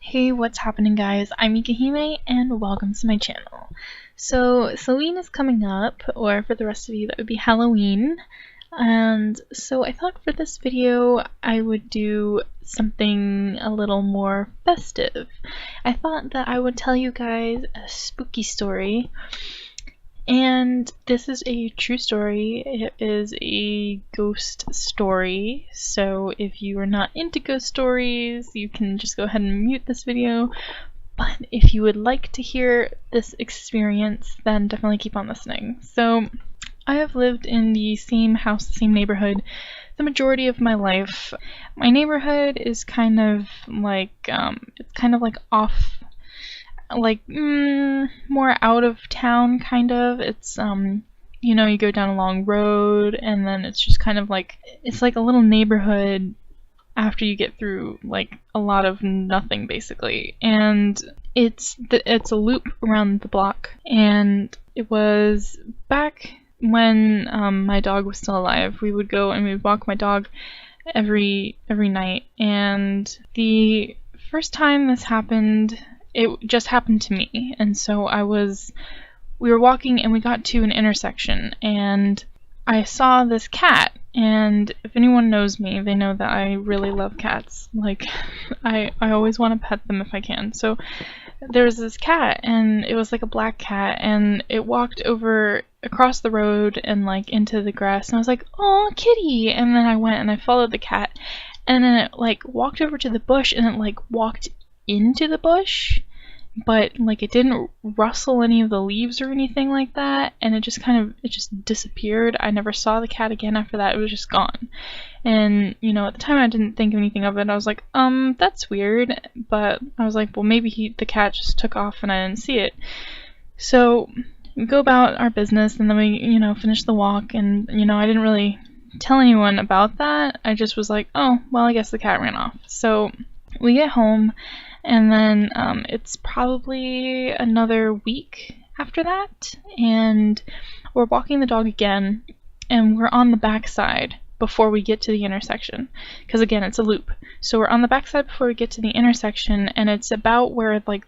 Hey, what's happening guys? I'm ika.himee and welcome to my channel. So, Halloween is coming up, or for the rest of you that would be Halloween. And so I thought for this video I would do something a little more festive. I thought that I would tell you guys a spooky story. And this is a true story. It is a ghost story, so if you are not into ghost stories, you can just go ahead and mute this video. But if you would like to hear this experience, then definitely keep on listening. So, I have lived in the same house, the same neighborhood, the majority of my life. My neighborhood is kind of like, it's kind of like off, like more out of town kind of. It's you know, you go down a long road and then it's just kind of like, it's like a little neighborhood after you get through like a lot of nothing basically. And it's a loop around the block, and it was back when my dog was still alive. We would go and we would walk my dog every night, and the first time this happened, it just happened to me. And so we were walking and we got to an intersection and I saw this cat, and if anyone knows me, they know that I really love cats. Like, I always want to pet them if I can. So there was this cat, and it was like a black cat, and it walked over across the road and like into the grass, and I was like, "Oh, kitty!" And then I went and I followed the cat, and then it like walked over to the bush and it like walked into the bush, but like it didn't rustle any of the leaves or anything like that, and it just disappeared. I never saw the cat again after that. It was just gone. And you know, at the time I didn't think anything of it. I was like, that's weird, but I was like, well, maybe the cat just took off and I didn't see it. So we go about our business, and then we, you know, finish the walk, and you know, I didn't really tell anyone about that. I just was like, oh, well, I guess the cat ran off. So we get home, and then it's probably another week after that, and we're walking the dog again, and we're on the backside before we get to the intersection, because again, it's a loop. So we're on the backside before we get to the intersection, and it's about where like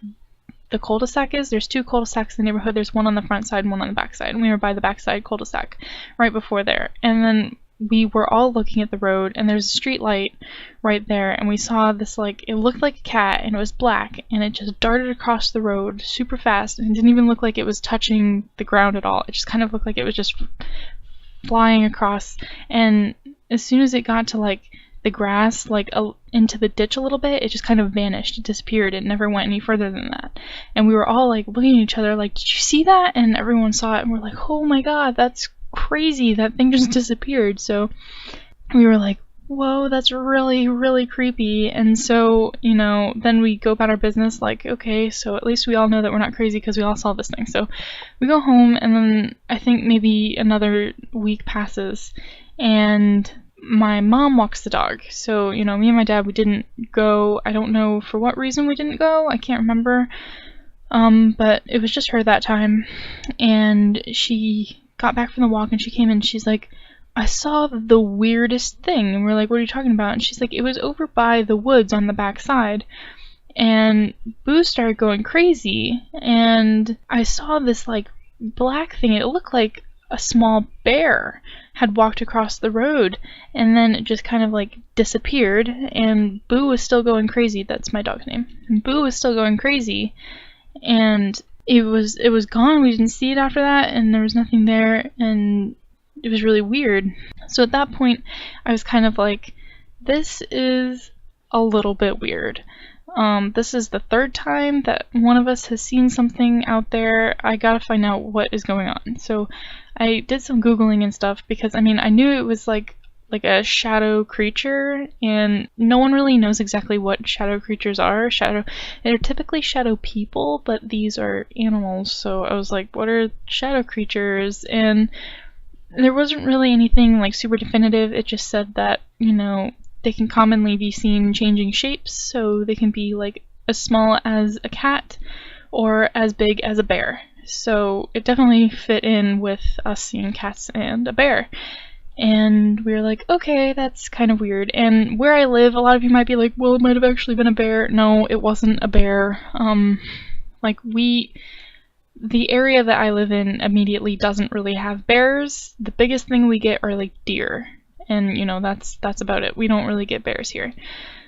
the cul-de-sac is. There's two cul-de-sacs in the neighborhood. There's one on the front side and one on the back side, and we were by the backside cul-de-sac right before there. And then we were all looking at the road, and there's a street light right there, and we saw this, like, it looked like a cat, and it was black, and it just darted across the road super fast, and it didn't even look like it was touching the ground at all. It just kind of looked like it was just flying across, and as soon as it got to like the grass, like into the ditch a little bit, it just kind of vanished. It disappeared. It never went any further than that. And we were all like looking at each other like, did you see that? And everyone saw it, and we're like, oh my god, that's crazy, that thing just disappeared. So we were like, whoa, that's really, really creepy. And so, you know, then we go about our business like, okay, so at least we all know that we're not crazy because we all saw this thing. So we go home, and then I think maybe another week passes, and my mom walks the dog. So, you know, me and my dad, we didn't go. I don't know for what reason we didn't go. I can't remember. But it was just her that time, and she got back from the walk, and she came in, she's like, I saw the weirdest thing. And we're like, what are you talking about? And she's like, it was over by the woods on the back side, and Boo started going crazy, and I saw this like black thing. It looked like a small bear had walked across the road, and then it just kind of like disappeared, and Boo was still going crazy. That's my dog's name. And Boo was still going crazy, and it was gone. We didn't see it after that, and there was nothing there, and it was really weird. So at that point, I was kind of like, this is a little bit weird. This is the third time that one of us has seen something out there. I gotta find out what is going on. So I did some Googling and stuff, because I mean, I knew it was like a shadow creature, and no one really knows exactly what shadow creatures are. They're typically shadow people, but these are animals. So I was like, what are shadow creatures? And there wasn't really anything like super definitive. It just said that, you know, they can commonly be seen changing shapes, so they can be like as small as a cat or as big as a bear. So it definitely fit in with us seeing cats and a bear. And we were like, okay, that's kind of weird. And where I live, a lot of you might be like, well, it might have actually been a bear. No, it wasn't a bear. The area that I live in immediately doesn't really have bears. The biggest thing we get are like deer. And you know, that's about it. We don't really get bears here.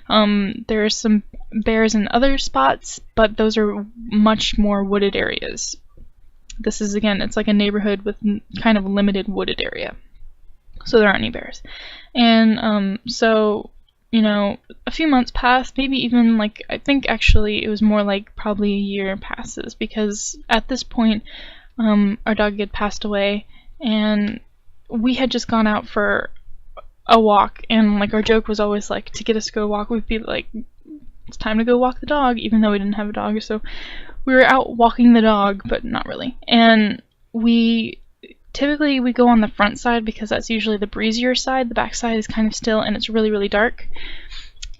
There are some bears in other spots, but those are much more wooded areas. This is, again, it's like a neighborhood with kind of limited wooded area. So there aren't any bears. And so, you know, a few months passed, maybe even like, I think actually it was more like probably a year passes, because at this point our dog had passed away, and we had just gone out for a walk, and like our joke was always like, to get us to go walk, we'd be like, it's time to go walk the dog, even though we didn't have a dog. So we were out walking the dog, but not really. And typically we go on the front side because that's usually the breezier side. The back side is kind of still, and it's really, really dark.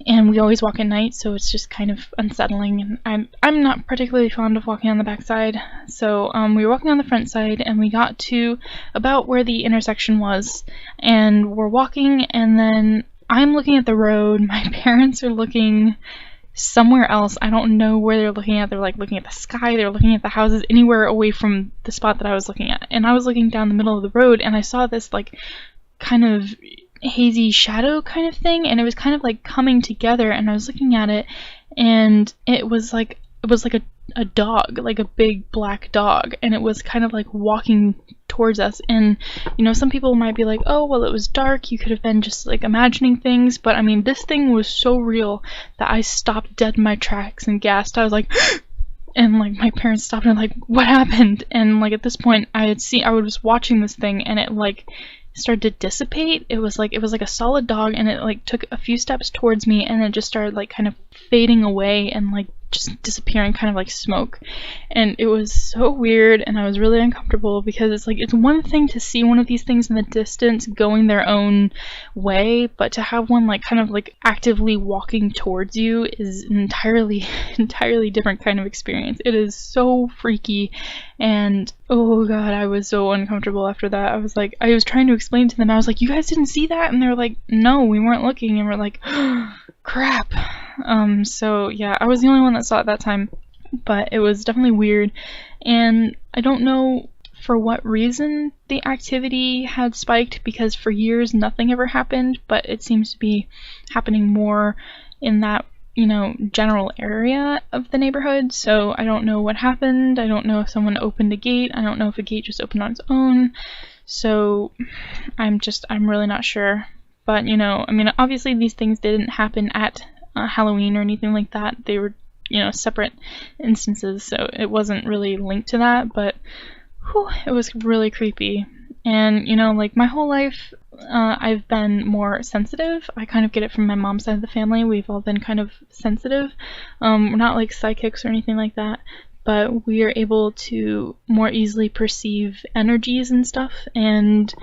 And we always walk at night, so it's just kind of unsettling. And I'm not particularly fond of walking on the back side. So we were walking on the front side, and we got to about where the intersection was. And we're walking, and then I'm looking at the road. My parents are looking somewhere else. I don't know where they're looking at. They're like looking at the sky, they're looking at the houses, anywhere away from the spot that I was looking at. And I was looking down the middle of the road, and I saw this like kind of hazy shadow kind of thing, and it was kind of like coming together, and I was looking at it, and it was like a dog, like a big black dog, and it was kind of like walking towards us. And you know, some people might be like, oh well, it was dark, you could have been just like imagining things, but I mean, this thing was so real that I stopped dead in my tracks and gasped. I was like and like my parents stopped and like, what happened? And like at this point I was watching this thing, and it like started to dissipate. It was like a solid dog, and it like took a few steps towards me, and it just started like kind of fading away and like just disappearing, kind of like smoke. And it was so weird, and I was really uncomfortable, because it's like, it's one thing to see one of these things in the distance going their own way, but to have one like kind of like actively walking towards you is an entirely different kind of experience. It is so freaky, and oh god, I was so uncomfortable after that. I was trying to explain to them, I was like, you guys didn't see that? And they were like, no, we weren't looking. And we're like, oh, crap. So yeah, I was the only one that saw it that time, but it was definitely weird, and I don't know for what reason the activity had spiked, because for years nothing ever happened, but it seems to be happening more in that, you know, general area of the neighborhood. So I don't know what happened. I don't know if someone opened a gate. I don't know if a gate just opened on its own. So I'm really not sure. But, you know, I mean, obviously these things didn't happen at Halloween or anything like that. They were, you know, separate instances, so it wasn't really linked to that, but whew, it was really creepy. And, you know, like my whole life, I've been more sensitive. I kind of get it from my mom's side of the family. We've all been kind of sensitive. We're not like psychics or anything like that, but we are able to more easily perceive energies and stuff. And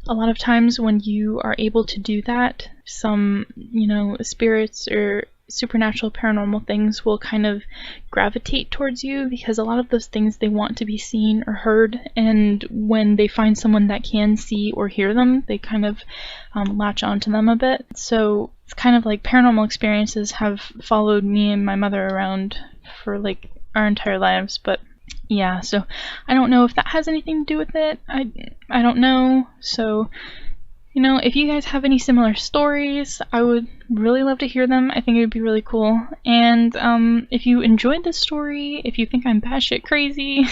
a lot of times when you are able to do that, some, you know, spirits or supernatural paranormal things will kind of gravitate towards you, because a lot of those things, they want to be seen or heard, and when they find someone that can see or hear them, they kind of latch onto them a bit. So it's kind of like paranormal experiences have followed me and my mother around for like our entire lives. But yeah, so I don't know if that has anything to do with it. I don't know. So, you know, if you guys have any similar stories, I would really love to hear them. I think it would be really cool. And if you enjoyed this story, if you think I'm batshit crazy,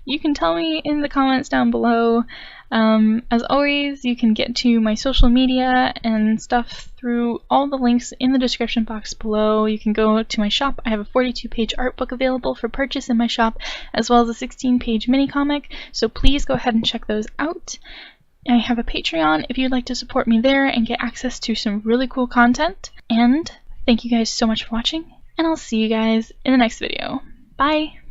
you can tell me in the comments down below. As always, you can get to my social media and stuff through all the links in the description box below. You can go to my shop. I have a 42-page art book available for purchase in my shop, as well as a 16-page mini comic, so please go ahead and check those out. I have a Patreon if you'd like to support me there and get access to some really cool content. And thank you guys so much for watching, and I'll see you guys in the next video. Bye!